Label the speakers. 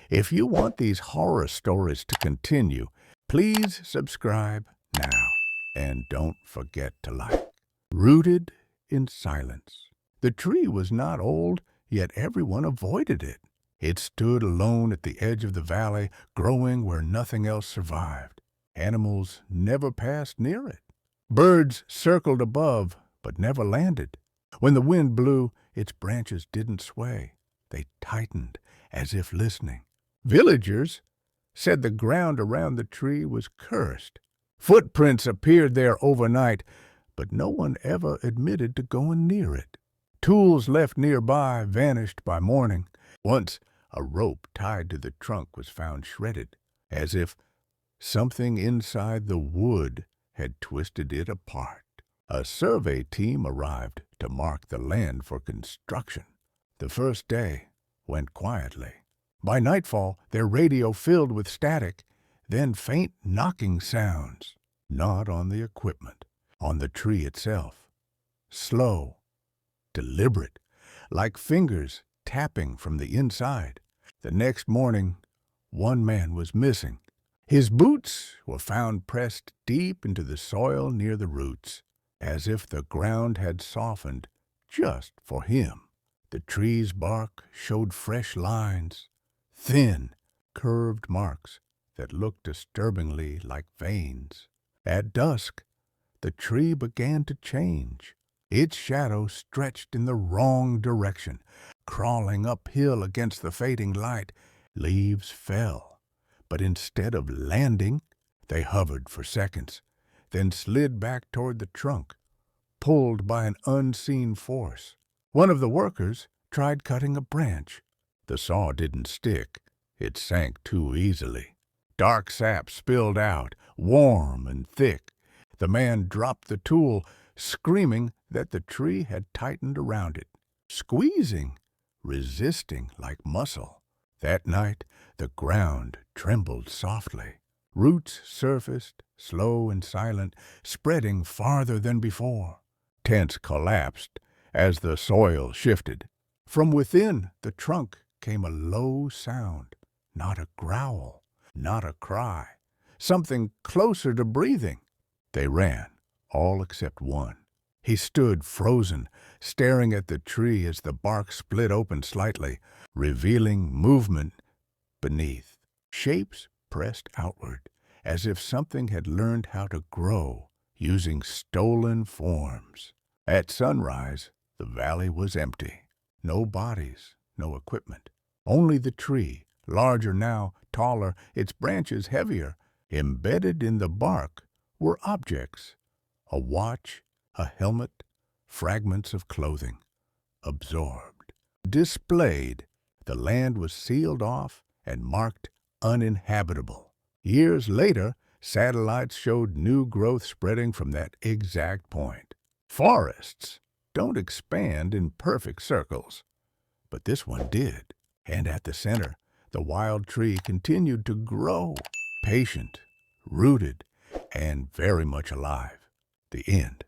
Speaker 1: If you want these horror stories to continue, please subscribe now. And don't forget to like. Rooted in silence. The tree was not old, yet everyone avoided it. It stood alone at the edge of the valley, growing where nothing else survived. Animals never passed near it. Birds circled above, but never landed. When the wind blew, its branches didn't sway. They tightened, as if listening. Villagers said the ground around the tree was cursed. Footprints appeared there overnight, but no one ever admitted to going near it. Tools left nearby vanished by morning. Once, a rope tied to the trunk was found shredded, as if something inside the wood had twisted it apart. A survey team arrived to mark the land for construction. The first day went quietly. By nightfall, their radio filled with static, then faint knocking sounds. Not on the equipment, on the tree itself. Slow, deliberate, like fingers tapping from the inside. The next morning, one man was missing. His boots were found pressed deep into the soil near the roots, as if the ground had softened just for him. The tree's bark showed fresh lines, thin, curved marks that looked disturbingly like veins. At dusk, the tree began to change. Its shadow stretched in the wrong direction, crawling uphill against the fading light. Leaves fell, but instead of landing, they hovered for seconds, then slid back toward the trunk, pulled by an unseen force. One of the workers tried cutting a branch. The saw didn't stick. It sank too easily. Dark sap spilled out, warm and thick. The man dropped the tool, screaming that the tree had tightened around it, squeezing, resisting like muscle. That night, the ground trembled softly. Roots surfaced, slow and silent, spreading farther than before. Tents collapsed as the soil shifted. From within the trunk came a low sound, not a growl, not a cry, something closer to breathing. They ran, all except one. He stood frozen, staring at the tree as the bark split open slightly, revealing movement beneath. Shapes pressed outward, as if something had learned how to grow using stolen forms. At sunrise, the valley was empty. No bodies, no equipment. Only the tree, larger now, taller, its branches heavier. Embedded in the bark were objects: a watch, a helmet, fragments of clothing. Absorbed. Displayed. The land was sealed off and marked uninhabitable. Years later, satellites showed new growth spreading from that exact point. Forests don't expand in perfect circles, but this one did. And at the center, the wild tree continued to grow, patient, rooted, and very much alive. The end.